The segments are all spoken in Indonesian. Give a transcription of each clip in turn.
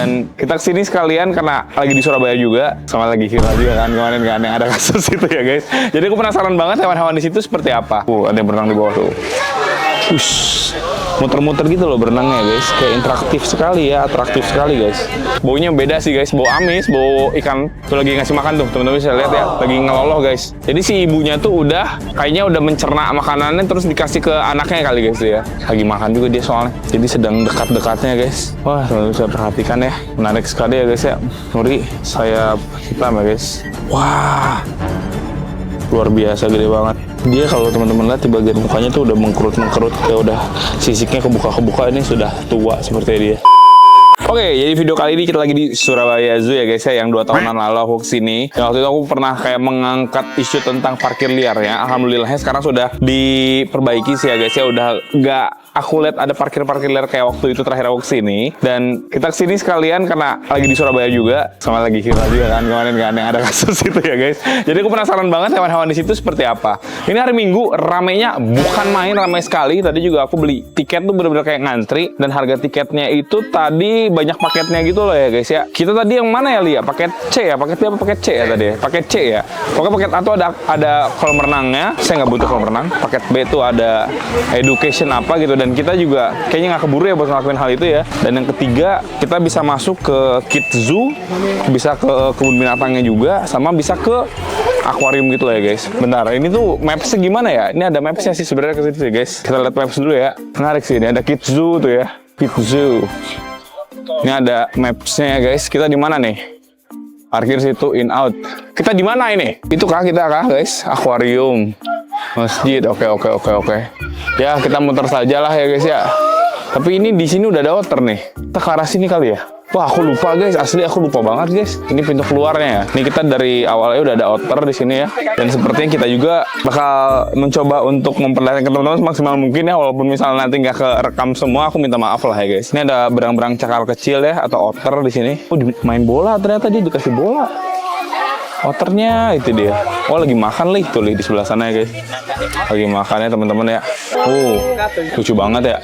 Dan kita kesini sekalian karena lagi di Surabaya juga, sama lagi viral juga kan kemarin kan yang ada kasus itu ya guys. Jadi aku penasaran banget hewan-hewan di situ seperti apa. Ada yang berenang di bawah tuh. Muter-muter gitu loh berenangnya guys, kayak interaktif sekali ya, atraktif sekali guys. Baunya beda sih guys, bau amis, bau ikan. Tuh lagi ngasih makan tuh, teman-teman bisa lihat ya, lagi ngeloloh guys. Jadi si ibunya tuh kayaknya udah mencerna makanannya terus dikasih ke anaknya kali guys ya. Lagi makan juga dia soalnya, jadi sedang dekat-dekatnya guys. Wah, teman-teman bisa perhatikan ya, menarik sekali ya guys ya. Nuri, sayap hitam ya guys. Wah, luar biasa gede banget. Dia kalau teman-teman lihat di bagian mukanya tuh udah mengkerut, kayak udah sisiknya kebuka-kebuka, ini sudah tua seperti dia. Oke, jadi video kali ini kita lagi di Surabaya Zoo ya guys ya, yang 2 tahunan lalu aku kesini. Yang waktu itu aku pernah kayak mengangkat isu tentang parkir liar ya. Alhamdulillahnya sekarang sudah diperbaiki sih ya guys ya, udah nggak aku lihat ada parkir-parkir liar kayak waktu itu terakhir aku kesini. Dan kita kesini sekalian karena lagi di Surabaya juga, sama lagi viral juga kan kemarin kan yang ada kasus itu ya guys. Jadi aku penasaran banget hewan-hewan di situ seperti apa. Ini hari Minggu, ramenya bukan main, ramai sekali. Tadi juga aku beli tiket tuh bener-bener kayak ngantri, dan harga tiketnya itu tadi banyak paketnya gitu loh ya guys ya. Kita tadi yang mana ya Lia? Paket C ya? Paket B apa paket C ya tadi ya? Paket C ya. Pokoknya paket A tuh ada kolam renangnya. Saya nggak butuh kolam renang. Paket B tuh ada education apa gitu. Dan kita juga kayaknya nggak keburu ya buat ngelakuin hal itu ya. Dan yang ketiga, kita bisa masuk ke Kids Zoo, bisa ke kebun binatangnya juga, sama bisa ke akuarium gitu lah ya guys. Bentar, ini tuh mapsnya gimana ya? Ini ada mapsnya sih sebenarnya ke situ ya guys. Kita lihat maps dulu ya. Menarik sih, ini ada Kids Zoo tuh ya. Kids Zoo. Ini ada mapsnya ya guys. Kita di mana nih? Parkir situ, in out. Kita di mana ini? Itu kah kita kah guys? Akuarium, masjid. Oke. Ya kita muter saja lah ya guys ya. Tapi ini di sini udah ada otter nih. Kita ke arah sini kali ya. Wah, aku lupa guys, asli aku lupa banget guys. Ini pintu keluarnya ya. Ini kita dari awalnya udah ada otter di sini ya. Dan sepertinya kita juga bakal mencoba untuk memperlihatkan ke teman-teman semaksimal mungkin ya. Walaupun misalnya nanti nggak kerekam semua, aku minta maaf lah ya guys. Ini ada berang-berang cakal kecil ya, atau otter di sini. Oh, main bola ternyata, dia dikasih bola. Otternya itu dia. Oh, lagi makan tuh di sebelah sana ya guys. Lagi makan ya teman-teman ya. Oh, lucu banget ya.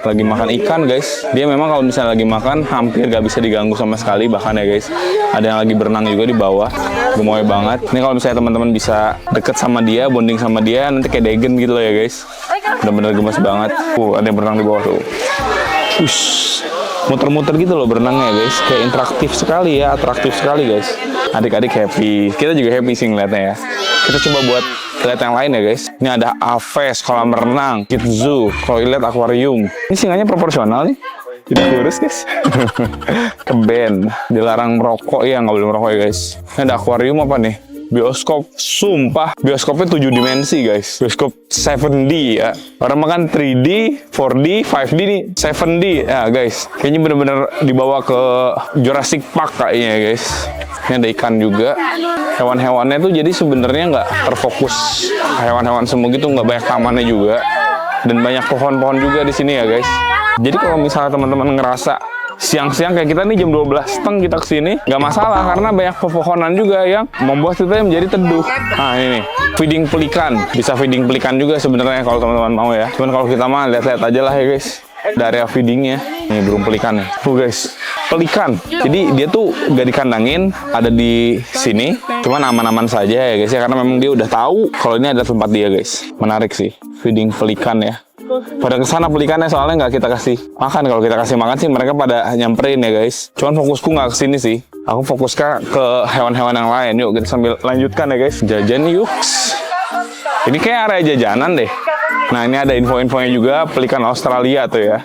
Lagi makan ikan guys. Dia memang kalau misalnya lagi makan hampir gak bisa diganggu sama sekali bahkan ya guys. Ada yang lagi berenang juga di bawah. Gemoy banget. Ini kalau misalnya teman-teman bisa deket sama dia, bonding sama dia, nanti kayak Degen gitu loh ya guys. Bener-bener gemes banget. Ada yang berenang di bawah tuh. Muter-muter gitu loh berenangnya guys. Kayak interaktif sekali ya, atraktif sekali guys. Adik-adik happy. Kita juga happy sih ngeliatnya ya. Kita coba buat lihat yang lain ya guys. Ini ada Aves, kolam renang, Kids Zoo, toilet, akuarium. Ini singanya proporsional nih. Jadi kurus guys. Keben. Dilarang merokok ya, nggak boleh merokok ya guys. Ini ada akuarium apa nih? Bioskop, sumpah bioskopnya 7 dimensi guys. Bioskop 7D ya. Orang makan 3D, 4D, 5D nih, 7D ya guys. Kayaknya bener-bener dibawa ke Jurassic Park kayaknya guys. Ini ada ikan juga. Hewan-hewannya tuh jadi sebenarnya nggak terfokus hewan-hewan semua gitu, nggak banyak tamannya juga. Dan banyak pohon-pohon juga di sini ya guys. Jadi kalau misalnya teman-teman ngerasa siang-siang kayak kita nih jam 12.30 kita kesini, nggak masalah karena banyak pepohonan juga yang membuat kita menjadi teduh. Nah ini nih, feeding pelikan, bisa feeding pelikan juga sebenarnya kalau teman-teman mau ya. Cuman kalau kita mah lihat-lihat aja lah ya guys, dari area feedingnya. Ini burung pelikan nih, tuh guys, pelikan. Jadi dia tuh gak dikandangin, ada di sini, cuman aman-aman saja ya guys ya, karena memang dia udah tahu kalau ini ada tempat dia guys. Menarik sih, feeding pelikan ya. Pada kesana pelikannya soalnya nggak kita kasih makan. Kalau kita kasih makan sih mereka pada nyamperin ya guys. Cuman fokusku nggak kesini sih. Aku fokus ke hewan-hewan yang lain. Yuk kita sambil lanjutkan ya guys. Jajan yuk. Ini kayak area jajanan deh. Nah ini ada info-infonya juga. Pelikan Australia tuh ya.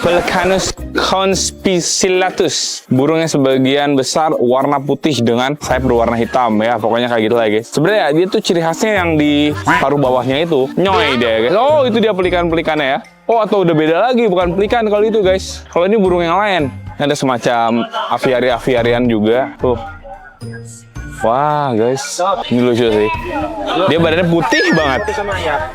Pelecanus conspicillatus. Burungnya sebagian besar warna putih dengan sayap berwarna hitam ya. Pokoknya kayak gitu lah guys. Sebenarnya dia tuh ciri khasnya yang di paruh bawahnya itu nyoy deh guys. Oh itu dia pelikan-pelikannya ya. Oh atau udah beda lagi, bukan pelikan kalau itu guys. Kalau ini burung yang lain. Ada semacam aviari-aviarian juga. Tuh. Wah guys, ini lucu sih. Dia badannya putih banget,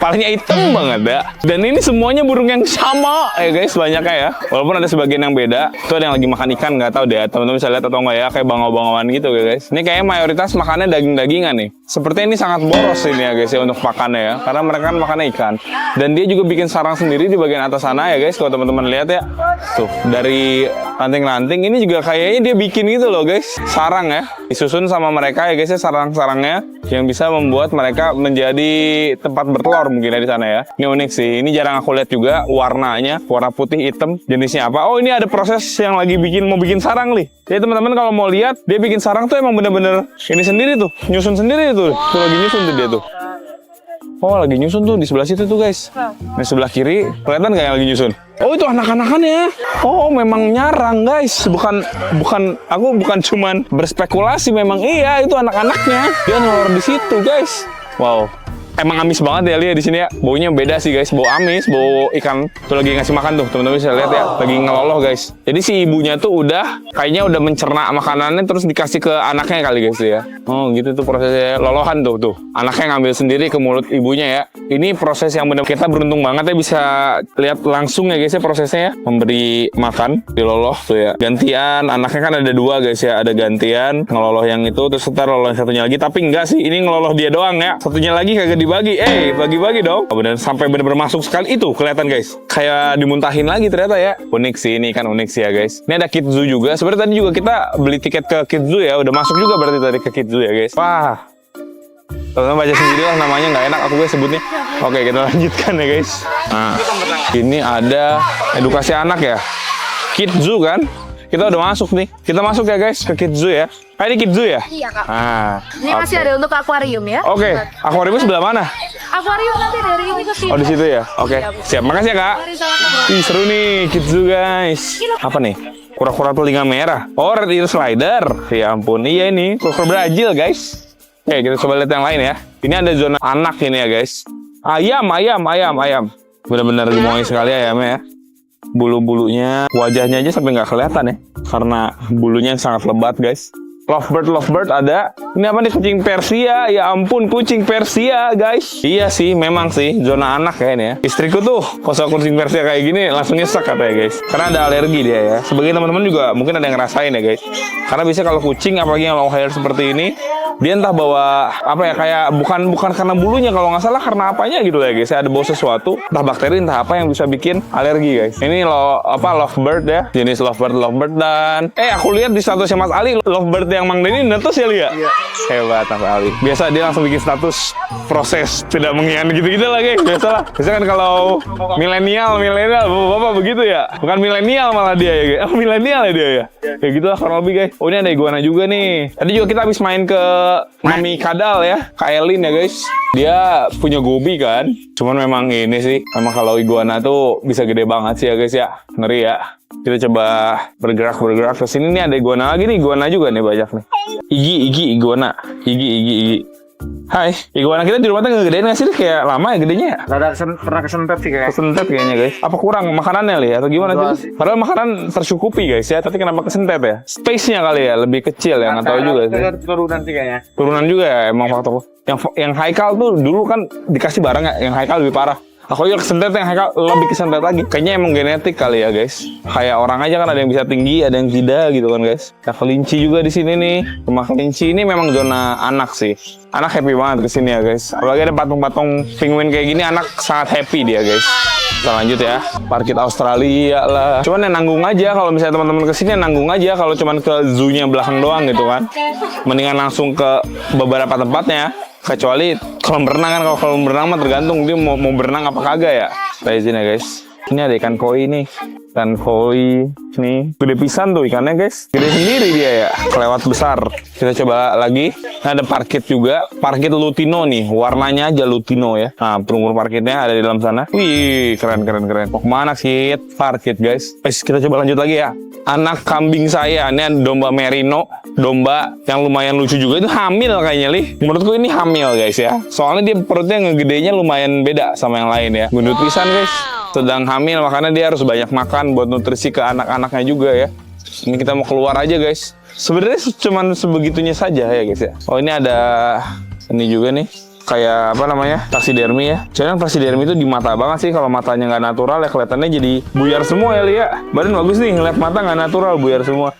palanya hitam banget ya. Dan ini semuanya burung yang sama ya guys, banyaknya ya. Walaupun ada sebagian yang beda. Itu ada yang lagi makan ikan, nggak tahu deh. Teman-teman bisa lihat atau nggak ya, kayak bangau-bangauan gitu ya guys. Ini kayaknya mayoritas makannya daging-dagingan nih. Sepertinya ini sangat boros ini ya guys ya untuk makannya ya, karena mereka kan makannya ikan. Dan dia juga bikin sarang sendiri di bagian atas sana ya guys. Kalau teman-teman lihat ya, tuh dari ranting-ranting ini juga kayaknya dia bikin gitu loh guys, sarang ya, disusun sama mereka ya guys ya, sarang-sarangnya yang bisa membuat mereka menjadi tempat bertelur mungkin ya di sana ya. Ini unik sih, ini jarang aku lihat juga warnanya, warna putih hitam, jenisnya apa. Oh ini ada proses yang lagi mau bikin sarang nih. Jadi teman-teman kalau mau lihat dia bikin sarang tuh emang bener-bener ini sendiri tuh, nyusun sendiri tuh lagi nyusun tuh dia tuh. Oh lagi nyusun tuh di sebelah situ tuh guys. Di sebelah kiri kelihatan nggak yang lagi nyusun? Oh itu anak-anakannya. Oh memang nyarang guys. Bukan aku bukan cuman berspekulasi, memang iya itu anak-anaknya. Dia ngelor di situ guys. Wow. Emang amis banget ya lihat di sini ya. Baunya beda sih guys, bau amis, bau ikan. Tuh lagi ngasih makan tuh, teman-teman bisa lihat ya, lagi ngeloloh guys. Jadi si ibunya tuh kayaknya udah mencerna makanannya terus dikasih ke anaknya kali guys ya. Oh gitu tuh prosesnya, lolohan tuh. Anaknya ngambil sendiri ke mulut ibunya ya. Ini proses yang benar, kita beruntung banget ya bisa lihat langsung ya guys ya prosesnya ya. Memberi makan, diloloh tuh ya. Gantian, anaknya kan ada dua guys ya, ada gantian ngeloloh yang itu terus ntar loloh yang satunya lagi. Tapi enggak sih, ini ngeloloh dia doang ya. Satunya lagi kagak dibagi, bagi-bagi dong. Oh, bener, sampai bener-bener masuk sekali itu kelihatan guys. Kayak dimuntahin lagi ternyata ya. Unik sih ini kan, unik sih ya guys. Ini ada Kids Zoo juga. Sebenarnya tadi juga kita beli tiket ke Kids Zoo ya. Udah masuk juga berarti tadi ke Kids Zoo ya guys. Wah. Teman-teman baca sendiri lah namanya, nggak enak aku guys sebutnya. Oke kita lanjutkan ya guys. Nah, ini ada edukasi anak ya. Kids Zoo kan. Kita udah masuk nih. Kita masuk ya guys ke Kids Zoo ya. Ini Kids Zoo ya? Iya kak. Ini masih ada untuk akuarium ya. Oke. Akuarium sebelah mana? Akuarium nanti dari ini ke sini. Oh di situ ya? Oke. Siap. Makasih ya kak. Ih seru nih Kids Zoo guys. Apa nih? Kura-kura telinga merah. Oh red ear slider. Ya ampun. Iya ini kura-kura Brazil guys. Oke kita coba lihat yang lain ya. Ini ada zona anak ini ya guys. Ayam. Benar-benar gemoy sekali ayamnya ya. Bulu-bulunya, wajahnya aja sampai nggak kelihatan ya, karena bulunya sangat lebat guys. Lovebird ada. Ini apa nih, kucing Persia? Ya ampun, kucing Persia guys. Iya sih, memang sih zona anak ya ini ya. Istriku tuh kalau kucing Persia kayak gini langsung nyesek katanya guys, karena ada alergi dia ya. Sebagai teman-teman juga mungkin ada yang ngerasain ya guys. Karena biasanya kalau kucing apalagi yang long hair seperti ini, dia entah bawa apa ya, kayak bukan karena bulunya, kalau nggak salah karena apanya gitu ya guys. Ada bau sesuatu, entah bakteri entah apa yang bisa bikin alergi guys. Ini lovebird ya, jenis lovebird. Dan aku lihat di statusnya Mas Ali, lovebird yang Mang Denny netes ya Lia. Iya. Hebat Mas Ali. Biasa dia langsung bikin status proses tidak mengkhianati gitu-gitu lah guys. Biasalah. Biasa kan kalau milenial bapak begitu ya. Bukan milenial malah dia ya guys. Oh milenial ya dia ya. Kayak gitu lah kurang lebih guys. Oh ini ada iguana juga nih. Tadi juga kita habis main ke Mami Kadal ya, Kak Elin ya guys. Dia punya gobi kan. Cuman memang ini sih, memang kalau iguana tuh bisa gede banget sih ya guys ya. Ngeri ya. Kita coba bergerak ke sini nih, ada iguana lagi nih, iguana juga nih banyak nih. Igi iguana. Igi. Hai, iguana kita di rumah tuh nggak gedein nggak sih? Kayak lama ya gedenya ya? Pernah kesentet sih kayaknya. Kesentet kayaknya guys. Apa kurang makanannya li atau gimana sih? Padahal makanan tercukupi guys ya, tapi kenapa kesentet ya? Space-nya kali ya, lebih kecil ya, nggak tahu juga sih. Turunan sih kayaknya. Turunan juga ya emang faktor. Yang Haikal tuh dulu kan dikasih barang ya, yang Haikal lebih parah. Aku juga kesentet, yang Haikal lebih kesentet lagi. Kayaknya emang genetik kali ya guys. Kayak orang aja kan ada yang bisa tinggi, ada yang tidak gitu kan guys. Ya kelinci juga di sini nih. Rumah kelinci ini memang zona anak sih. Anak happy banget kesini ya guys. Apalagi ada patung-patung penguin kayak gini, anak sangat happy dia guys. Kita lanjut ya. Parkir Australia lah. Cuman yang nanggung aja kalau misalnya teman-teman kesini nanggung aja kalau cuman ke zoo-nya belakang doang gitu kan. Mendingan langsung ke beberapa tempatnya. Kecuali kolam berenang kan, kalau kolam berenang mah tergantung dia mau berenang apa kagak ya. Kita izin ya guys. Ini ada ikan koi nih. Ikan koi nih. Gede pisan tuh ikannya guys. Gede sendiri dia ya. Kelewat besar. Kita coba lagi. Nah, ada parkit juga. Parkit Lutino nih. Warnanya aja Lutino ya. Nah, perunggu parkitnya ada di dalam sana. Wih, keren. Mau kemana sih parkit guys? Kita coba lanjut lagi ya. Anak kambing saya, ini ada domba merino, domba yang lumayan lucu juga, itu hamil kayaknya li. Menurutku ini hamil guys ya, soalnya dia perutnya ngegedenya lumayan beda sama yang lain ya. Gendut pisan guys, sedang hamil makanya dia harus banyak makan buat nutrisi ke anak-anaknya juga ya. Ini kita mau keluar aja guys. Sebenarnya cuman sebegitunya saja ya guys ya. Oh ini ada ini juga nih. Kayak apa namanya, taksidermi ya. Cuman taksidermi itu di mata banget sih. Kalau matanya nggak natural ya kelihatannya jadi buyar semua ya Lia. Badan bagus nih, ngeliat mata nggak natural, buyar semua.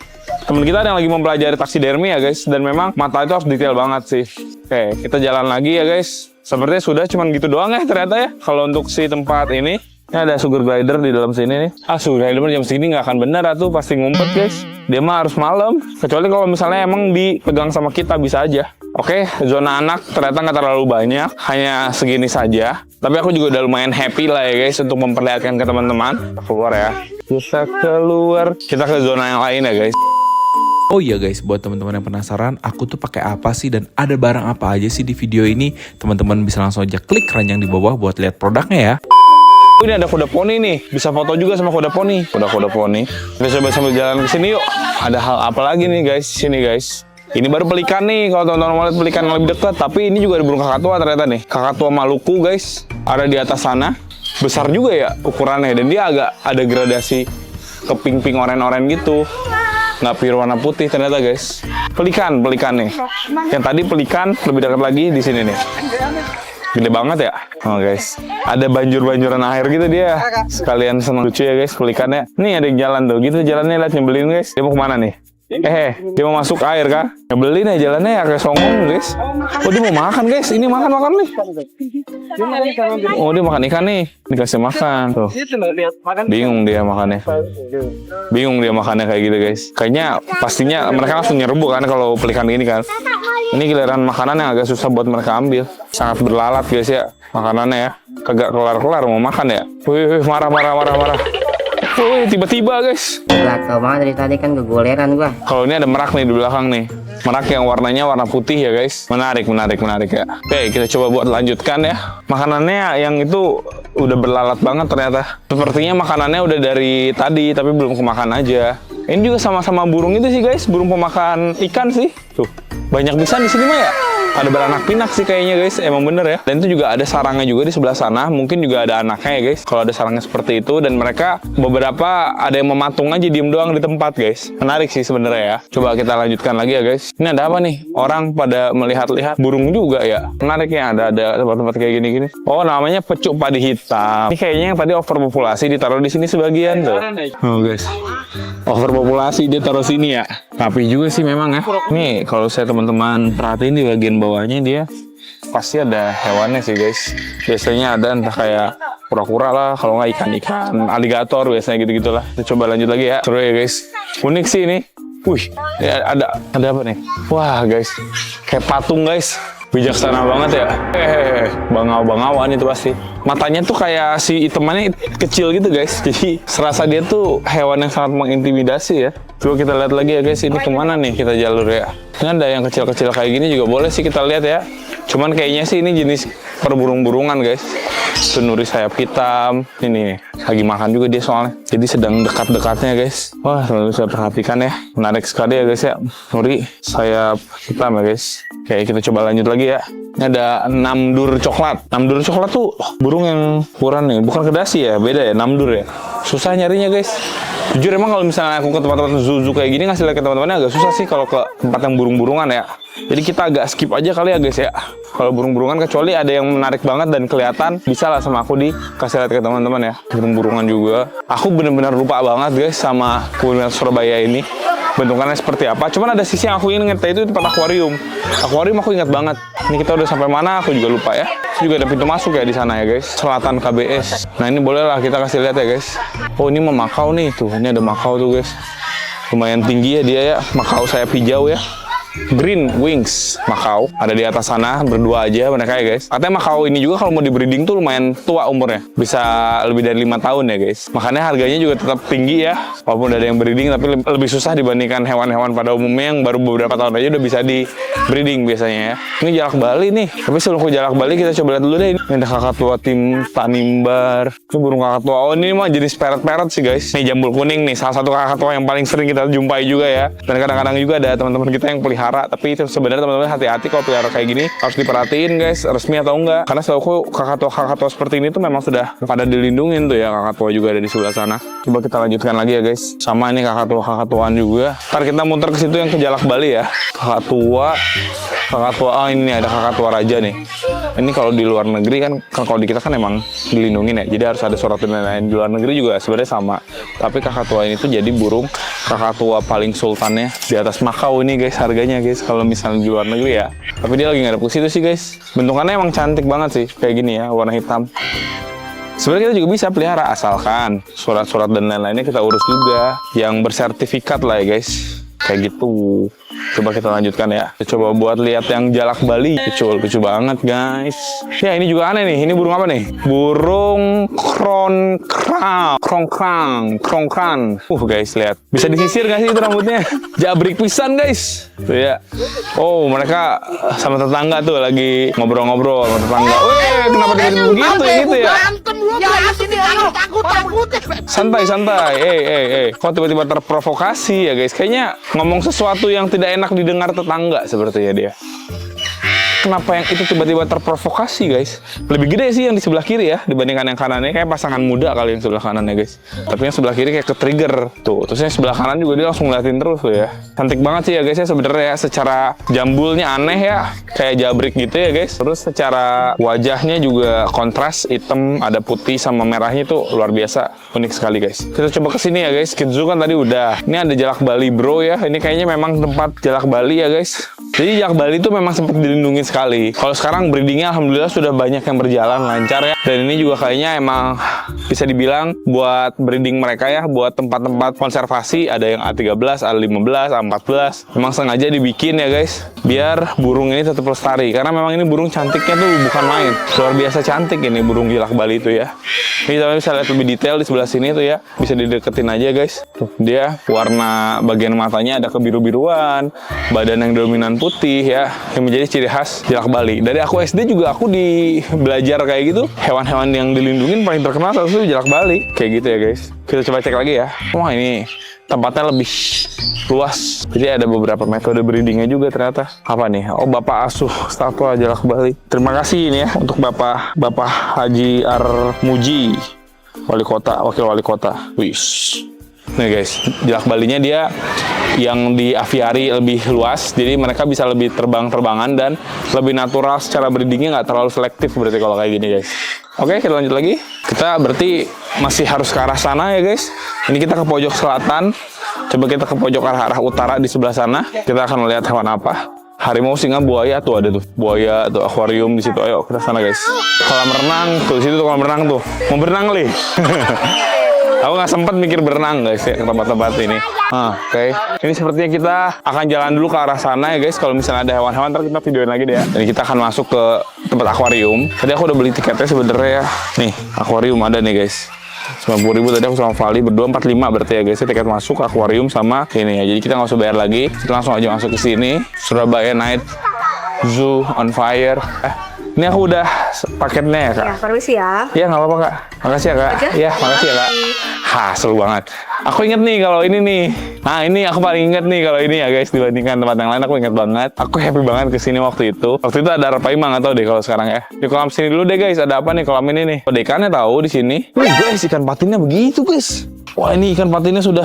Temen kita ada yang lagi mempelajari taksidermi ya guys. Dan memang mata itu harus detail banget sih. Oke, kita jalan lagi ya guys. Sepertinya sudah cuman gitu doang ya ternyata ya. Kalau untuk si tempat ini ada sugar glider di dalam sini nih. Sugar glider jam segini nggak akan benar tuh, pasti ngumpet guys. Dia mah harus malam. Kecuali kalau misalnya emang dipegang sama kita bisa aja. Oke, zona anak ternyata nggak terlalu banyak, hanya segini saja. Tapi aku juga udah lumayan happy lah ya guys untuk memperlihatkan ke teman-teman. Keluar ya. Kita keluar. Kita ke zona yang lain ya guys. Oh iya guys, buat teman-teman yang penasaran, aku tuh pakai apa sih dan ada barang apa aja sih di video ini? Teman-teman bisa langsung aja klik keranjang di bawah buat lihat produknya ya. Ini ada kuda poni nih, bisa foto juga sama kuda poni. Kuda poni. Kita coba sambil jalan ke sini yuk. Ada hal apa lagi nih guys? Sini guys. Ini baru pelikan nih, kalau teman-teman mau lihat pelikan yang lebih dekat. Tapi ini juga ada burung kakatua ternyata nih. Kakatua Maluku guys, ada di atas sana. Besar juga ya ukurannya, dan dia agak ada gradasi ke pink-pink oren-oren gitu. Nggak pure warna putih ternyata guys. Pelikan nih. Yang tadi pelikan lebih dekat lagi di sini nih. Gede banget ya. Oh guys, ada banjur-banjuran air gitu dia. Sekalian seneng lucu ya guys pelikannya. Nih ada yang jalan tuh, gitu jalannya, lihat nyebelin guys. Dia mau kemana nih? Dia mau masuk air kah? Nyebelin ya jalannya ya kayak songong guys. Oh dia mau makan guys, ini makan nih. Oh dia makan ikan nih, dikasih makan tuh. Bingung dia makannya. Kayak gitu guys. Kayaknya pastinya mereka langsung nyerbu kan kalau pelikan gini kan. Ini giliran makanan yang agak susah buat mereka ambil. Sangat berlalat guys ya makanannya ya. Kagak kelar-kelar mau makan ya. Wih marah. Wih tiba-tiba guys. Belakang banget dari tadi kan kegoleran gua. Kalau ini ada merak nih di belakang nih. Merak yang warnanya warna putih ya guys. Menarik ya. Oke, kita coba buat lanjutkan ya. Makanannya yang itu udah berlalat banget ternyata. Sepertinya makanannya udah dari tadi tapi belum kemakan aja. Ini juga sama-sama burung itu sih guys, burung pemakan ikan sih. Tuh, banyak bisa di sini mah ya. Ada beranak pinak sih kayaknya guys, emang bener ya. Dan itu juga ada sarangnya juga di sebelah sana, mungkin juga ada anaknya ya guys. Kalau ada sarangnya seperti itu, dan mereka beberapa ada yang mematung aja diem doang di tempat guys. Menarik sih sebenarnya ya. Coba kita lanjutkan lagi ya guys. Ini ada apa nih? Orang pada melihat-lihat burung juga ya. Menarik ya, ada tempat-tempat kayak gini-gini. Oh namanya pecuk padi hitam. Ini kayaknya yang tadi overpopulasi ditaruh di sini sebagian tuh. Oh guys, overpopulasi dia taruh sini ya. Rapi juga sih memang ya. Nih kalau saya teman-teman perhatiin di bagian bawahnya dia pasti ada hewannya sih guys. Biasanya ada entah kayak kura-kura lah, kalau nggak ikan-ikan, aligator biasanya gitu-gitulah. Kita coba lanjut lagi ya. Seru ya guys. Unik sih ini. Wih, ya ada apa nih? Wah guys, kayak patung guys. Bijaksana banget ya. Bangau-bangauan itu pasti. Matanya tuh kayak si itemannya kecil gitu guys. Jadi serasa dia tuh hewan yang sangat mengintimidasi ya. Coba kita lihat lagi ya guys, ini kemana nih kita jalur ya. Ini ada yang kecil-kecil kayak gini juga boleh sih kita lihat ya. Cuman kayaknya sih ini jenis perburung-burungan guys. Senuri sayap hitam. Ini lagi makan juga dia soalnya. Jadi sedang dekat-dekatnya guys. Wah, selalu saya perhatikan ya. Menarik sekali ya guys ya. Nuri sayap hitam ya guys. Oke, kita coba lanjut lagi ya. Ini ada namdur coklat. Namdur coklat tuh burung yang ukuran nih. Bukan kedasi ya, beda ya, namdur ya. Susah nyarinya guys. Jujur emang kalau misalnya aku ke tempat-tempat zoo kayak gini ngasih lihat ke teman-temannya agak susah sih kalau ke tempat yang burung-burungan ya. Jadi kita agak skip aja kali ya guys ya. Kalau burung-burungan kecuali ada yang menarik banget dan kelihatan, bisa lah sama aku dikasih lihat ke teman-teman ya. Burung-burungan juga. Aku bener-bener lupa banget guys sama kuliner Surabaya ini. Bentukannya seperti apa. Cuman ada sisi yang aku inget, itu tempat akuarium. Akuarium aku ingat banget. Ini kita udah sampai mana aku juga lupa ya. Juga ada pintu masuk ya di sana ya guys. Selatan KBS. Nah ini bolehlah kita kasih lihat ya guys. Oh ini mah Makau nih tuh. Ini ada Makau tuh guys. Lumayan tinggi ya dia ya. Makau sayap hijau ya. Green Wings Makau ada di atas sana, berdua aja mereka ya guys. Katanya Makau ini juga kalau mau di breeding tuh lumayan tua umurnya, bisa lebih dari 5 tahun ya guys. Makanya harganya juga tetap tinggi ya, walaupun ada yang breeding tapi lebih susah dibandingkan hewan-hewan pada umumnya yang baru beberapa tahun aja udah bisa di breeding biasanya ya. Ini jalak Bali nih, tapi sebelum ke jalak Bali kita coba lihat dulu deh. Ini ada kakatua tim Tanimbar. Ini burung kakatua. Oh, ini mah jenis parrot sih guys. Nih jambul kuning nih, salah satu kakatua yang paling sering kita jumpai juga ya. Dan kadang-kadang juga ada teman-teman kita yang pelihara. Tapi itu sebenarnya teman-teman hati-hati kalau pelihara kayak gini, harus diperhatiin guys, resmi atau enggak. Karena setahu kakatua seperti ini tuh memang sudah pada dilindungin tuh ya. Kakatua juga ada di sebelah sana. Coba kita lanjutkan lagi ya guys. Sama ini kakatuaan juga. Ntar kita muter ke situ yang ke Jalak Bali ya. Kakatua, ini ada kakatua raja nih. Ini kalau di luar negeri kan, kalau di kita kan emang dilindungin ya. Jadi harus ada surat dan lain-lain. Di luar negeri juga sebenarnya sama. Tapi kakatua ini tuh jadi burung kakatua paling sultannya di atas Makau ini guys, harganya guys. Kalau misalnya di luar negeri ya. Tapi dia lagi ngadep ke situ sih guys. Bentukannya emang cantik banget sih, kayak gini ya, warna hitam. Sebenarnya kita juga bisa pelihara asalkan surat-surat dan lain-lainnya kita urus juga, yang bersertifikat lah ya guys. Kayak gitu. Coba kita lanjutkan ya. Coba buat lihat yang Jalak Bali. Lucu banget guys. Ya ini juga aneh nih. Ini burung apa nih? Burung krongkrang. Guys lihat. Bisa disisir nggak sih itu rambutnya? Jabrik pisan guys. Tuh ya. Oh mereka sama tetangga tuh lagi ngobrol-ngobrol sama tetangga. Weh kenapa tiba-tiba begitu ya gitu ya? Santai. Kok tiba-tiba terprovokasi ya guys? Kayaknya ngomong sesuatu yang tidak enak didengar tetangga sepertinya dia. Kenapa yang itu tiba-tiba terprovokasi guys? Lebih gede sih yang di sebelah kiri ya dibandingkan yang kanannya. Kayak pasangan muda kali yang sebelah kanan ya guys. Tapi yang sebelah kiri kayak ke-trigger tuh. Terus yang sebelah kanan juga dia langsung ngeliatin terus tuh ya. Cantik banget sih ya guys ya sebenarnya. Secara jambulnya aneh ya, kayak jabrik gitu ya guys. Terus secara wajahnya juga kontras, hitam, ada putih sama merahnya tuh luar biasa, unik sekali guys. Kita coba kesini ya guys. Kids Zoo kan tadi udah. Ini ada Jalak Bali bro ya. Ini kayaknya memang tempat Jalak Bali ya guys. Jadi Jalak Bali itu memang sempat dilindungi sekali. Kalau sekarang breedingnya alhamdulillah sudah banyak yang berjalan lancar ya. Dan ini juga kayaknya emang bisa dibilang buat breeding mereka ya, buat tempat-tempat konservasi. Ada yang A13, A15, A14. Memang sengaja dibikin ya guys, biar burung ini tetap lestari. Karena memang ini burung cantiknya tuh bukan main. Luar biasa cantik ini burung Jalak Bali itu ya. Ini teman-teman bisa lihat lebih detail di sebelah sini tuh ya. Bisa dideketin aja guys. Tuh, dia warna bagian matanya ada kebiru-biruan, badan yang dominan putih ya, yang menjadi ciri khas Jalak Bali. Dari aku SD juga aku belajar kayak gitu. Hewan-hewan yang dilindungin paling terkenal satu Jalak Bali. Kayak gitu ya guys. Kita coba cek lagi ya. Wah ini tempatnya lebih luas. Jadi ada beberapa metode breedingnya juga ternyata. Apa nih? Oh Bapak Asuh Satwa Jalak Bali. Terima kasih ini ya untuk Bapak Haji Armuji, wakil wali kota. Wis. Nih guys, Jalak Balinya dia yang di aviari lebih luas, jadi mereka bisa lebih terbang-terbangan dan lebih natural secara breedingnya, nggak terlalu selektif berarti kalau kayak gini guys. Oke, kita lanjut lagi. Kita berarti masih harus ke arah sana ya guys. Ini kita ke pojok selatan. Coba kita ke pojok arah utara di sebelah sana. Kita akan melihat hewan apa. Harimau, singa, buaya tuh ada tuh. Buaya tuh, akuarium di situ. Ayo kita sana guys. Kolam renang tuh, situ tuh kolam renang tuh. Mau berenang li? Aku nggak sempat mikir berenang guys ya ke tempat-tempat ini. Oke. Ini sepertinya kita akan jalan dulu ke arah sana ya guys. Kalau misalnya ada hewan-hewan, ntar kita videoin lagi deh ya. Jadi kita akan masuk ke tempat akuarium. Tadi aku udah beli tiketnya sebenarnya ya. Nih, akuarium ada nih guys. 90.000 tadi aku sama Vali berdua 45 berarti ya guys. Tiket masuk akuarium sama ini ya. Jadi kita nggak usah bayar lagi. Kita langsung aja masuk ke sini. Surabaya Night Zoo on Fire. Ini aku udah paketnya ya kak. Ya, permisi ya. Iya nggak apa-apa kak. Makasih ya kak. Iya makasih ya kak. Seru banget. Aku inget nih kalau ini nih. Nah ini aku paling inget nih kalau ini ya guys, dibandingkan tempat yang lain aku inget banget. Aku happy banget kesini waktu itu. Waktu itu ada Arapaima, nggak tahu deh kalau sekarang ya. Di kolam sini dulu deh guys. Ada apa nih kolam ini nih? Oh, ikannya tahu di sini. Guys ikan patinnya begitu guys. Wah ini ikan patinnya sudah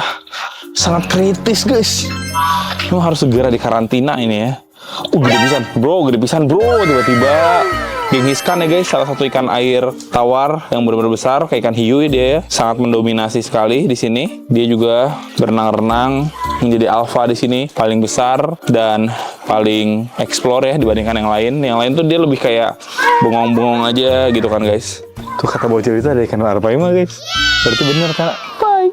sangat kritis guys. Ini harus segera dikarantina ini ya. Gede pisan bro, tiba-tiba Genghis Khan ya guys, salah satu ikan air tawar yang benar-benar besar, kayak ikan hiu dia ya, sangat mendominasi sekali di sini. Dia juga berenang-renang menjadi alfa di sini, paling besar dan paling explore ya dibandingkan yang lain. Yang lain tuh dia lebih kayak bengong-bengong aja gitu kan guys. Tuh kata bocil itu ada ikan Arapaima guys. Berarti bener kak.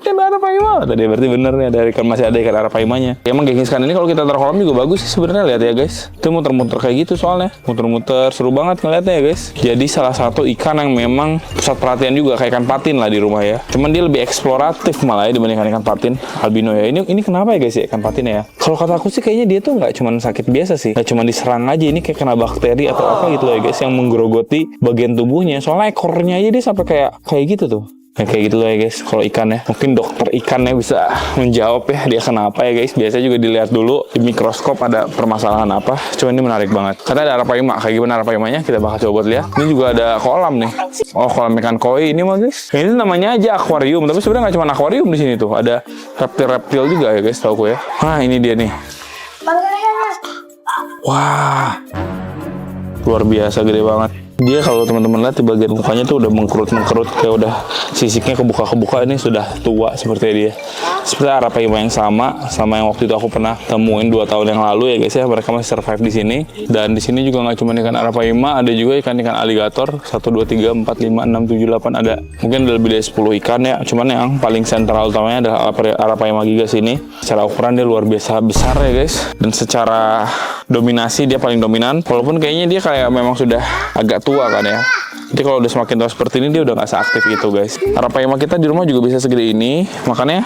ikan arapaima. Tadi berarti bener nih ada ikan, masih ada ikan arapaimanya. Ya, emang Genghis Khan ini kalau kita taruh kolam juga bagus sih sebenarnya, lihat ya guys. Itu muter-muter kayak gitu soalnya, muter-muter seru banget ngeliatnya ya guys. Jadi salah satu ikan yang memang pusat perhatian juga kayak ikan patin lah di rumah ya. Cuman dia lebih eksploratif malah ya dibandingkan ikan patin albino ya. Ini kenapa ya guys ya ikan patin ya? Kalau kata aku sih kayaknya dia tuh nggak cuma sakit biasa sih, nggak cuma diserang aja, ini kayak kena bakteri atau apa gitu loh ya guys yang menggerogoti bagian tubuhnya. Soalnya ekornya aja dia sampai kayak gitu tuh. Nah, kayak gitu loh ya guys kalau ikan ya. Mungkin dokter ikannya bisa menjawab ya dia kenapa ya guys. Biasanya juga dilihat dulu di mikroskop ada permasalahan apa. Cuman ini menarik banget. Karena ada arapaima. Kayak gimana arapaimanya kita bakal coba buat lihat. Ini juga ada kolam nih. Oh, kolam ikan koi ini mah guys. Ini namanya aja akuarium, tapi sebenarnya nggak cuma akuarium di sini tuh. Ada reptil-reptil juga ya guys, tauku ya. Nah, ini dia nih. Wah. Luar biasa gede banget. Dia kalau teman-teman lihat di bagian mukanya tuh udah mengkerut-mengkerut, kayak udah sisiknya kebuka-kebuka. Ini sudah tua seperti dia. Seperti arapaima yang sama yang waktu itu aku pernah temuin 2 tahun yang lalu ya guys ya. Mereka masih survive di sini. Dan di sini juga nggak cuma ikan arapaima, ada juga ikan-ikan aligator. 1, 2, 3, 4, 5, 6, 7, 8 ada. Mungkin ada lebih dari 10 ikan ya. Cuman yang paling sentral utamanya adalah arapaima gigas ini. Secara ukuran dia luar biasa besar ya guys. Dan secara dominasi dia paling dominan. Walaupun kayaknya dia kayak memang sudah agak tua kan ya. Jadi kalau udah semakin tua seperti ini dia udah nggak seaktif itu guys. Arapaima kita di rumah juga bisa segede ini. Makanya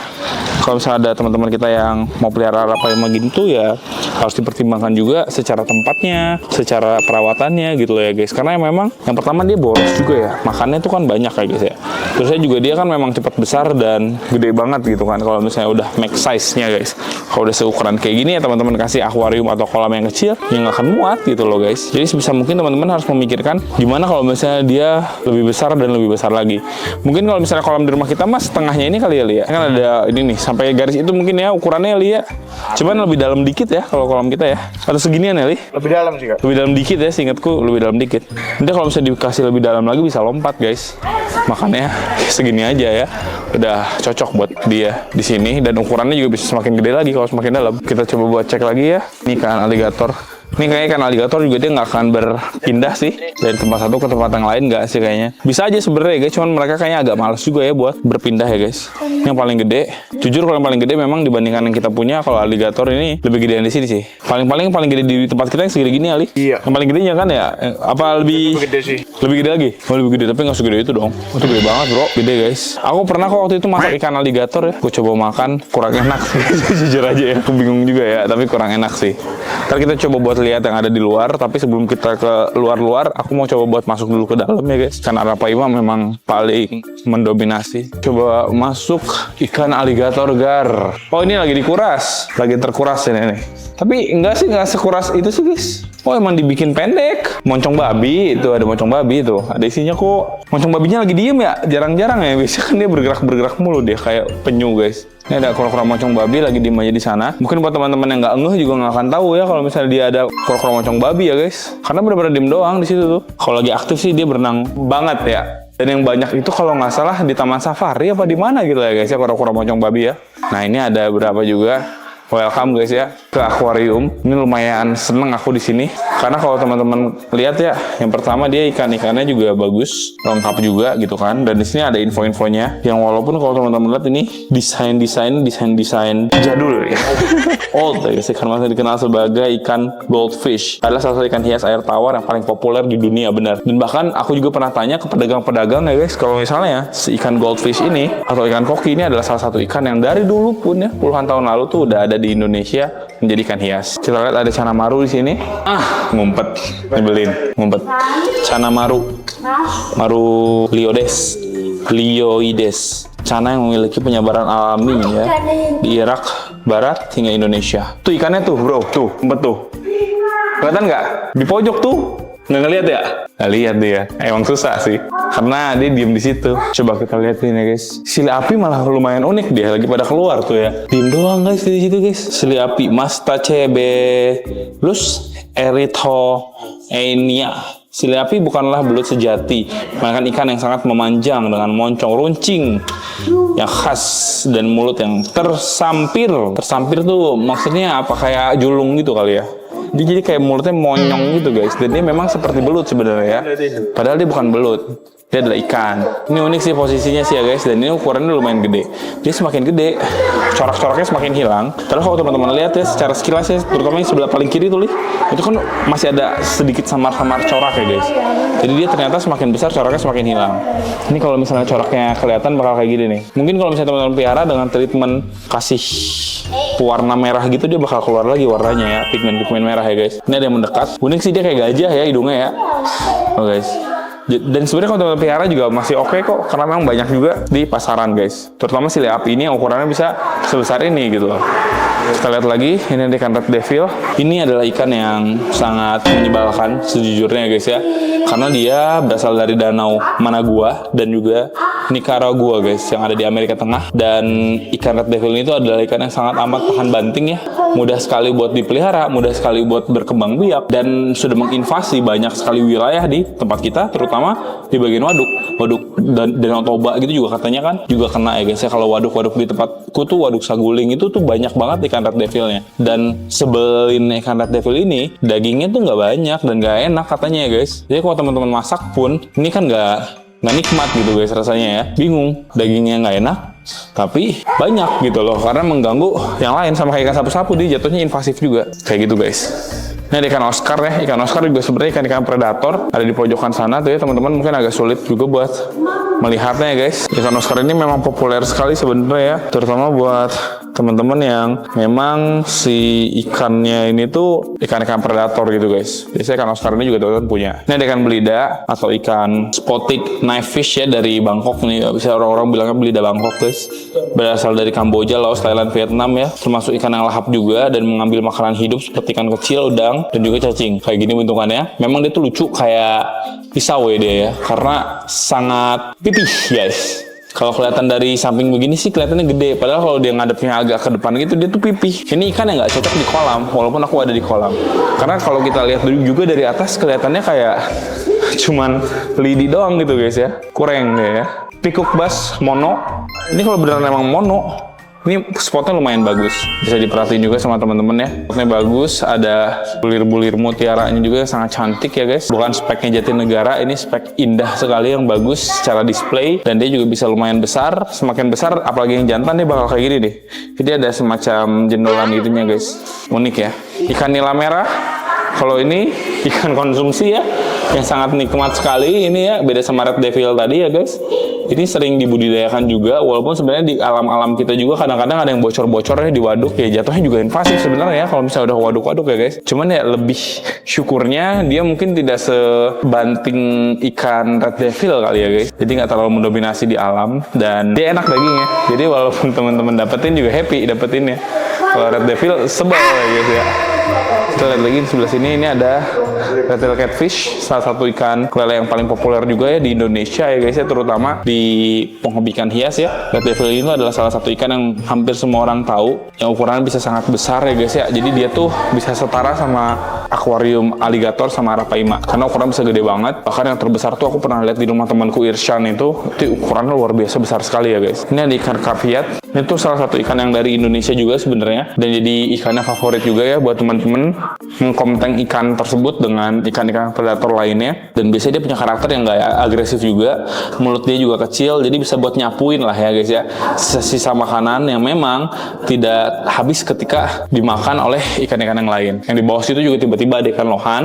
kalau misalnya ada teman-teman kita yang mau pelihara arapaima gitu ya harus dipertimbangkan juga secara tempatnya, secara perawatannya gitu loh ya guys. Karena memang yang pertama dia boros juga ya. Makannya tuh kan banyak ya guys ya. Terusnya juga dia kan memang cepat besar dan gede banget gitu kan. Kalau misalnya udah make size-nya guys. Kalau udah seukuran kayak gini ya teman-teman kasih akuarium atau kolam yang kecil yang nggak akan muat gitu loh guys. Jadi sebisa mungkin teman-teman harus memikirkan gimana kalau misalnya dia lebih besar dan lebih besar lagi. Mungkin kalau misalnya kolam di rumah kita mas setengahnya ini kali ya Lia. Kan ada ini nih sampai garis itu mungkin ya ukurannya Lia. Cuman lebih dalam dikit ya kalau kolam kita ya. Atau seginian ya Li? Lebih dalam sih kak. Lebih dalam dikit ya, seingatku lebih dalam dikit. Nanti kalau misalnya dikasih lebih dalam lagi bisa lompat guys. Makanya segini aja ya. Udah cocok buat dia di sini dan ukurannya juga bisa semakin gede lagi kalau semakin dalam. Kita coba buat cek lagi ya. Ini kan aligator. Ini kayaknya ikan aligator juga dia nggak akan berpindah sih dari tempat satu ke tempat yang lain, nggak sih kayaknya. Bisa aja sebenarnya guys, cuman mereka kayaknya agak males juga ya buat berpindah ya guys. Yang paling gede, jujur kalau yang paling gede memang dibandingkan yang kita punya, kalau aligator ini lebih gede di sini sih. Paling gede di tempat kita yang segede gini Ali. Iya. Yang paling gedenya kan ya, apa lebih gede sih. Lebih gede lagi? Oh, lebih gede, tapi nggak segede itu dong. Itu gede banget bro, gede guys. Aku pernah kok waktu itu masak ikan aligator ya. Aku coba makan, kurang enak sih. Jujur aja ya, aku bingung juga ya, tapi kurang enak sih. Ntar kita coba buat lihat yang ada di luar, tapi sebelum kita ke luar-luar, aku mau coba buat masuk dulu ke dalam ya guys. Karena arapaima memang paling mendominasi. Coba masuk ikan aligator gar. Oh ini lagi dikuras, lagi terkuras ini nih. Tapi enggak sih, enggak sekuras itu sih guys. Oh emang dibikin pendek. Moncong babi, itu ada moncong babi itu. Ada isinya kok. Moncong babinya lagi diem ya, jarang-jarang ya. Biasanya kan dia bergerak-bergerak mulu dia kayak penyu guys. Ini ada kura-kura moncong babi lagi diem aja di sana. Mungkin buat teman-teman yang nggak ngeh juga nggak akan tahu ya kalau misalnya dia ada kura-kura moncong babi ya guys. Karena benar-benar diem doang di situ tuh. Kalau lagi aktif sih dia berenang banget ya. Dan yang banyak itu kalau nggak salah di Taman Safari apa di mana gitu ya guys ya, kura-kura moncong babi ya. Nah ini ada berapa juga. Welcome guys ya ke akuarium. Ini lumayan seneng aku di sini karena kalau teman-teman lihat ya, yang pertama dia ikan-ikannya juga bagus, lengkap juga gitu kan. Dan di sini ada info-infonya yang walaupun kalau teman-teman lihat ini desain jadul ya. Old ya guys, ikan masih dikenal sebagai ikan goldfish. Adalah salah satu ikan hias air tawar yang paling populer di dunia benar. Dan bahkan aku juga pernah tanya ke pedagang-pedagang ya guys, kalau misalnya si ikan goldfish ini atau ikan koki ini adalah salah satu ikan yang dari dulu pun ya puluhan tahun lalu tuh udah ada di Indonesia menjadi ikan hias. Kita lihat ada cana maru di sini. Ngumpet, nyebelin, ngumpet. Cana maru, maru lioides. Cana yang memiliki penyebaran alami ya di Irak Barat hingga Indonesia. Tuh ikannya tuh bro, tuh ngumpet tuh. Kelihatan nggak? Di pojok tuh. Nggak ngeliat ya? Nggak lihat dia. Emang susah sih. Karena dia diem di situ. Coba kita lihat ini ya guys. Sili api malah lumayan unik dia. Lagi pada keluar tuh ya. Diem doang guys di situ guys. Sili api Mastacebelus erythroeina. Sili api bukanlah belut sejati, melainkan ikan yang sangat memanjang dengan moncong runcing yang khas dan mulut yang tersampir. Tersampir tuh maksudnya apa, kayak julung gitu kali ya. Dia jadi kayak mulutnya monyong gitu guys. Dan dia memang seperti belut sebenarnya ya. Padahal dia bukan belut. Dia adalah ikan. Ini unik sih posisinya sih ya guys, dan ini ukurannya lumayan gede. Dia semakin gede, corak-coraknya semakin hilang. Terus kalau teman-teman lihat ya secara sekilas ya, terutama yang sebelah paling kiri tuh, itu kan masih ada sedikit samar-samar corak ya guys. Jadi dia ternyata semakin besar, coraknya semakin hilang. Ini kalau misalnya coraknya kelihatan bakal kayak gini nih. Mungkin kalau misalnya teman-teman pelihara dengan treatment kasih warna merah gitu, dia bakal keluar lagi warnanya ya, pigmen-pigmen merah ya guys. Ini ada yang mendekat. Unik sih, dia kayak gajah ya hidungnya ya. Oh guys. Dan sebenarnya kalau teman-teman pelihara juga masih oke kok, karena memang banyak juga di pasaran guys. Terutama si leapi ini yang ukurannya bisa sebesar ini gitu loh. Kita lihat lagi, ini ada ikan red devil. Ini adalah ikan yang sangat menyebalkan sejujurnya guys ya, karena dia berasal dari danau Managua dan juga Nicaragua guys, yang ada di Amerika Tengah. Dan ikan red devil ini itu adalah ikan yang sangat amat tahan banting ya, mudah sekali buat dipelihara, mudah sekali buat berkembang biak, dan sudah menginvasi banyak sekali wilayah di tempat kita, terutama di bagian waduk dan Danau Toba gitu juga katanya kan juga kena ya guys ya. Kalau waduk-waduk di tempatku tuh, waduk Saguling itu tuh banyak banget ikan red devilnya. Dan sebelin ikan red devil ini, dagingnya tuh nggak banyak dan nggak enak katanya ya guys. Jadi kalau teman-teman masak pun, ini kan nggak nikmat gitu guys rasanya ya. Bingung, dagingnya nggak enak, tapi banyak gitu loh, karena mengganggu yang lain. Sama kayak ikan sapu-sapu, dia jatuhnya invasif juga kayak gitu guys. Ini ada ikan Oscar ya. Ikan Oscar juga sebenarnya ikan-ikan predator, ada di pojokan sana tuh ya teman-teman. Mungkin agak sulit juga buat melihatnya ya guys. Ikan Oscar ini memang populer sekali sebenarnya ya, terutama buat teman-teman yang memang si ikannya ini tuh ikan-ikan predator gitu guys. Biasanya ikan Oscar ini juga teman-teman punya. Ini ada ikan belida atau ikan spotted knife fish ya, dari Bangkok nih. Bisa orang-orang bilangnya belida Bangkok guys. Berasal dari Kamboja, Laos, Thailand, Vietnam ya. Termasuk ikan yang lahap juga dan mengambil makanan hidup seperti ikan kecil, udang, dan juga cacing. Kayak gini bentukannya. Memang dia tuh lucu kayak pisau ya dia ya, karena sangat pipih guys. Kalau kelihatan dari samping begini sih kelihatannya gede, padahal kalau dia ngadepnya agak ke depan gitu, dia tuh pipih. Ini ikan yang nggak cocok di kolam, walaupun aku ada di kolam. Karena kalau kita lihat juga dari atas kelihatannya kayak cuman lidi doang gitu guys ya, kurang ya. Pikuk bass mono. Ini kalau beneran emang mono, ini spotnya lumayan bagus, bisa diperhatiin juga sama teman-teman ya. Spotnya bagus, ada bulir-bulir mutiaranya juga sangat cantik ya guys. Bukan speknya Jatinegara, ini spek indah sekali yang bagus secara display, dan dia juga bisa lumayan besar. Semakin besar, apalagi yang jantan, dia bakal kayak gini deh. Jadi ada semacam jendolan gitunya guys, unik ya. Ikan nila merah, kalau ini ikan konsumsi ya, yang sangat nikmat sekali ini ya, beda sama red devil tadi ya guys. Ini sering dibudidayakan juga, walaupun sebenarnya di alam-alam kita juga kadang-kadang ada yang bocor-bocornya di waduk ya, jatuhnya juga invasif sebenarnya ya kalau misalnya udah waduk-waduk ya guys. Cuman ya lebih syukurnya dia mungkin tidak sebanting ikan red devil kali ya guys. Jadi nggak terlalu mendominasi di alam, dan dia enak dagingnya. Jadi walaupun teman-teman dapetin juga happy dapetinnya. Kalau red devil sebel ya guys ya. Kita lihat lagi di sebelah sini, ini ada red-tailed catfish, salah satu ikan lele yang paling populer juga ya di Indonesia ya guys ya, terutama di penghobi ikan hias ya. Red devil ini adalah salah satu ikan yang hampir semua orang tahu, yang ukurannya bisa sangat besar ya guys ya. Jadi dia tuh bisa setara sama akuarium aligator sama arapaima, karena ukuran bisa gede banget. Bahkan yang terbesar tuh aku pernah lihat di rumah temanku Irshan, itu ukurannya luar biasa besar sekali ya guys. Ini ada ikan kaviat, ini tuh salah satu ikan yang dari Indonesia juga sebenarnya, dan jadi ikannya favorit juga ya buat teman-teman mengkompeng ikan tersebut dengan ikan-ikan predator lainnya. Dan biasanya dia punya karakter yang gak agresif juga, mulut dia juga kecil, jadi bisa buat nyapuin lah ya guys ya, sisa makanan yang memang tidak habis ketika dimakan oleh ikan-ikan yang lain. Yang di bawah situ juga tiba-tiba ada ikan lohan,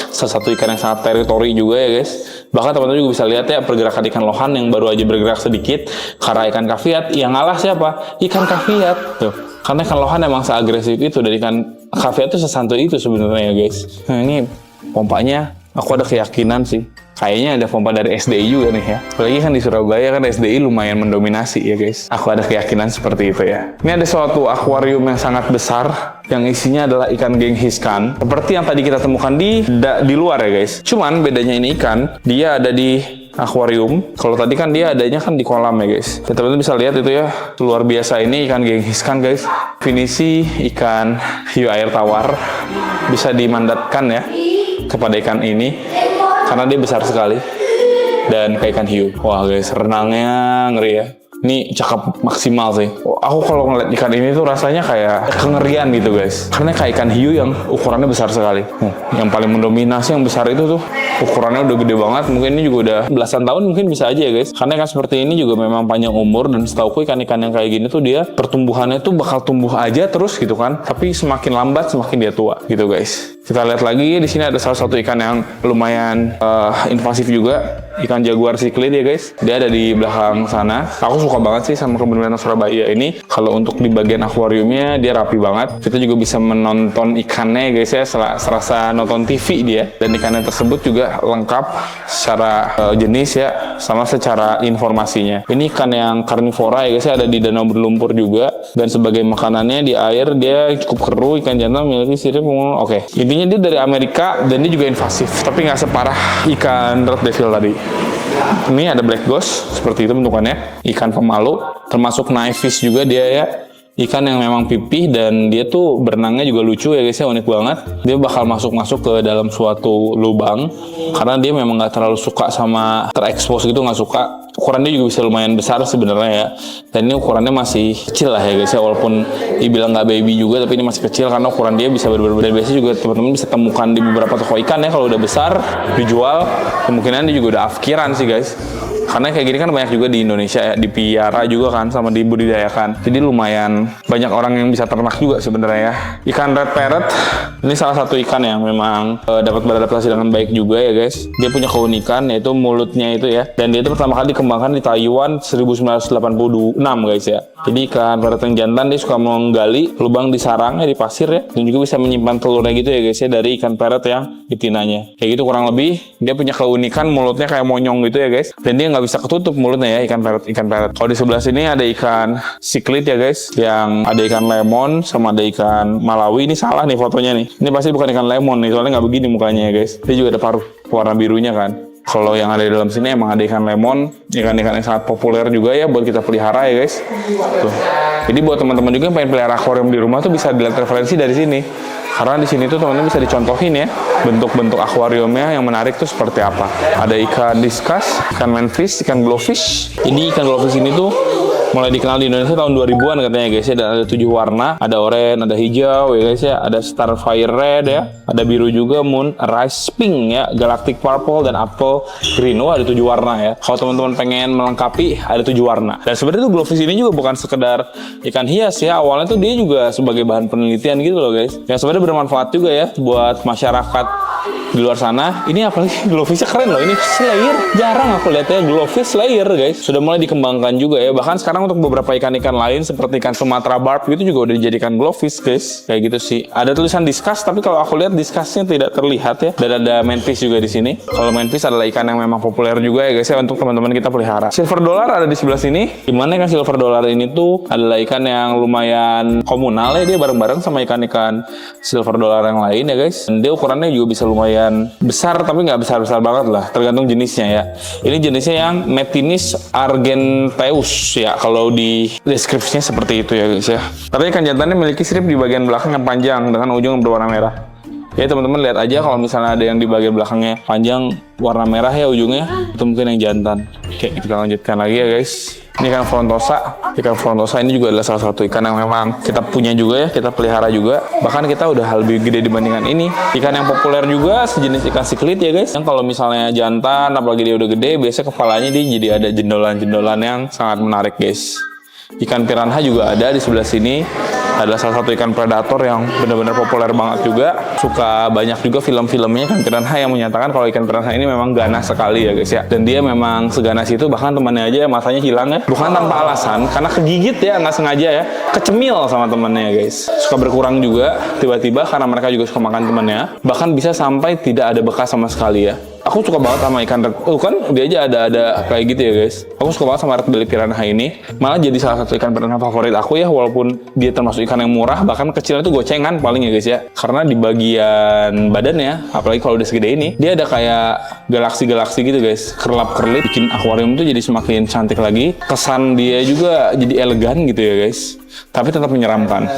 salah satu ikan yang sangat teritori juga ya guys. Bahkan teman-teman juga bisa lihat ya pergerakan ikan lohan yang baru aja bergerak sedikit, karena ikan kaviat yang ngalah siapa? Ikan kaviat tuh. Karena ikan lohan emang seagresif itu, dan ikan kaviat itu sesantuy itu sebenarnya ya guys. Nah ini pompanya, aku ada keyakinan sih, kayaknya ada pompa dari SDI juga nih ya. Apalagi kan di Surabaya kan SDI lumayan mendominasi ya guys. Aku ada keyakinan seperti itu ya. Ini ada suatu akuarium yang sangat besar, yang isinya adalah ikan Genghis-Khan, seperti yang tadi kita temukan di luar ya guys. Cuman bedanya ini ikan, dia ada di akuarium. Kalau tadi kan dia adanya kan di kolam ya guys. Ya, teman-teman bisa lihat itu ya, luar biasa ini ikan Genghis-Khan guys. Finisi ikan hiu air tawar, bisa dimandatkan ya kepada ikan ini karena dia besar sekali dan kayak ikan hiu. Wah guys, renangnya ngeri ya. Ini cakep maksimal sih. Aku kalau ngeliat ikan ini tuh rasanya kayak kengerian gitu guys. Karena kayak ikan hiu yang ukurannya besar sekali. Yang paling mendominasi yang besar itu tuh ukurannya udah gede banget. Mungkin ini juga udah belasan tahun mungkin bisa aja ya guys. Karena ikan seperti ini juga memang panjang umur. Dan setauku ikan-ikan yang kayak gini tuh dia pertumbuhannya tuh bakal tumbuh aja terus gitu kan. Tapi semakin lambat semakin dia tua gitu guys. Kita lihat lagi di sini ada salah satu ikan yang lumayan invasif juga. Ikan jaguar cichlid ya guys. Dia ada di belakang sana. Aku suka banget sih sama kebun binatang Surabaya ini. Kalau untuk di bagian akuariumnya dia rapi banget. Kita juga bisa menonton ikannya guys ya, serasa nonton TV dia. Dan ikannya tersebut juga lengkap secara jenis ya, sama secara informasinya. Ini ikan yang karnivora ya guys ya, ada di danau berlumpur juga. Dan sebagai makanannya di air dia cukup keruh. Ikan jantan memiliki sirip. Oke, intinya dia dari Amerika dan dia juga invasif, tapi nggak separah ikan red devil tadi. Ini ada black ghost, seperti itu bentukannya. Ikan pemalu, termasuk knife fish juga dia ya. Ikan yang memang pipih dan dia tuh berenangnya juga lucu ya guys ya, unik banget. Dia bakal masuk-masuk ke dalam suatu lubang karena dia memang nggak terlalu suka sama terekspos gitu, nggak suka. Ukurannya juga bisa lumayan besar sebenarnya ya. Dan ini ukurannya masih kecil lah ya guys ya, walaupun dibilang nggak baby juga, tapi ini masih kecil karena ukuran dia bisa berbeda-beda. Biasanya juga teman-teman bisa temukan di beberapa toko ikan ya, kalau udah besar dijual kemungkinan dia juga udah afkiran sih guys. Karena kayak gini kan banyak juga di Indonesia ya, dipiara juga kan sama dibudidayakan. Jadi lumayan banyak orang yang bisa ternak juga sebenarnya ya. Ikan red parrot ini salah satu ikan yang memang dapat beradaptasi dengan baik juga ya guys. Dia punya keunikan yaitu mulutnya itu ya. Dan dia itu pertama kali dikembangkan di Taiwan 1986 guys ya. Jadi ikan parrot yang jantan dia suka menggali lubang di sarangnya di pasir ya. Dan juga bisa menyimpan telurnya gitu ya guys ya dari ikan parrot yang betinanya. Kayak gitu kurang lebih. Dia punya keunikan mulutnya kayak monyong gitu ya guys. Dan dia nggak bisa ketutup mulutnya ya, ikan parrot. Kalau di sebelah sini ada ikan cichlid ya guys, yang ada ikan lemon sama ada ikan Malawi. Ini salah nih fotonya nih, ini pasti bukan ikan lemon nih, soalnya nggak begini mukanya ya guys. Dia juga ada paruh warna birunya kan. Kalau yang ada di dalam sini emang ada ikan lemon, ikan-ikan yang sangat populer juga ya buat kita pelihara ya guys. Tuh. Jadi buat teman-teman juga yang pengen pelihara akuarium di rumah tuh bisa dilihat referensi dari sini. Karena di sini tuh teman-teman bisa dicontohin ya bentuk-bentuk akuariumnya yang menarik tuh seperti apa. Ada ikan discus, ikan manfish, ikan glowfish. Ini ikan glowfish ini tuh mulai dikenal di Indonesia tahun 2000-an katanya guys ya. Dan ada 7 warna, ada oranye, ada hijau ya guys ya, ada starfire red ya, ada biru juga, moon rice pink ya, galactic purple dan apple green. Wah, ada 7 warna ya. Kalau teman-teman pengen melengkapi ada 7 warna. Dan sebenarnya tuh glowfish ini juga bukan sekedar ikan hias ya. Awalnya tuh dia juga sebagai bahan penelitian gitu loh guys. Yang sebenarnya bermanfaat juga ya buat masyarakat di luar sana. Ini apalagi glowfishnya keren loh. Ini slayer, jarang aku lihat ya glowfish slayer guys. Sudah mulai dikembangkan juga ya. Bahkan sekarang untuk beberapa ikan-ikan lain seperti ikan Sumatera barb gitu juga udah dijadikan glowfish guys. Kayak gitu sih. Ada tulisan discus, tapi kalau aku lihat discusnya tidak terlihat ya. Dan ada manfish juga di sini. Kalau manfish adalah ikan yang memang populer juga ya guys ya untuk teman-teman kita pelihara. Silver dollar ada di sebelah sini. Dimana ikan silver dollar ini tuh adalah ikan yang lumayan komunal ya. Dia bareng-bareng sama ikan-ikan silver dollar yang lain ya guys. Dan dia ukurannya juga bisa lumayan besar, tapi nggak besar-besar banget lah, tergantung jenisnya ya. Ini jenisnya yang Metinis argenteus ya, kalau di deskripsinya seperti itu ya guys ya. Tapi ikan jantannya memiliki sirip di bagian belakang yang panjang dengan ujung berwarna merah. Ya teman-teman lihat aja kalau misalnya ada yang di bagian belakangnya panjang warna merah ya ujungnya, itu mungkin yang jantan. Oke, kita lanjutkan lagi ya guys. Ini ikan frontosa. Ikan frontosa ini juga adalah salah satu ikan yang memang kita punya juga ya, kita pelihara juga. Bahkan kita udah lebih gede dibandingkan ini. Ikan yang populer juga sejenis ikan cichlid ya guys. Yang kalau misalnya jantan, apalagi dia udah gede, biasanya kepalanya dia jadi ada jendolan-jendolan yang sangat menarik guys. Ikan piranha juga ada di sebelah sini. Adalah salah satu ikan predator yang benar-benar populer banget juga. Suka banyak juga film-filmnya ikan piranha yang menyatakan kalau ikan piranha ini memang ganas sekali ya guys ya. Dan dia memang seganas itu, bahkan temannya aja matanya hilang ya. Bukan tanpa alasan, karena kegigit ya, nggak sengaja ya. Kecemil sama temannya ya guys. Suka berkurang juga tiba-tiba karena mereka juga suka makan temannya. Bahkan bisa sampai tidak ada bekas sama sekali ya. Aku suka banget sama ikan red, kan dia aja ada kayak gitu ya guys. Aku suka banget sama red belly piranha ini. Malah jadi salah satu ikan piranha favorit aku ya, walaupun dia termasuk ikan yang murah, bahkan kecilnya itu gocengan paling ya guys ya. Karena di bagian badannya, apalagi kalau udah segede ini, dia ada kayak galaksi-galaksi gitu guys, kerlap-kerlip, bikin akuarium tuh jadi semakin cantik lagi. Kesan dia juga jadi elegan gitu ya guys, tapi tetap menyeramkan.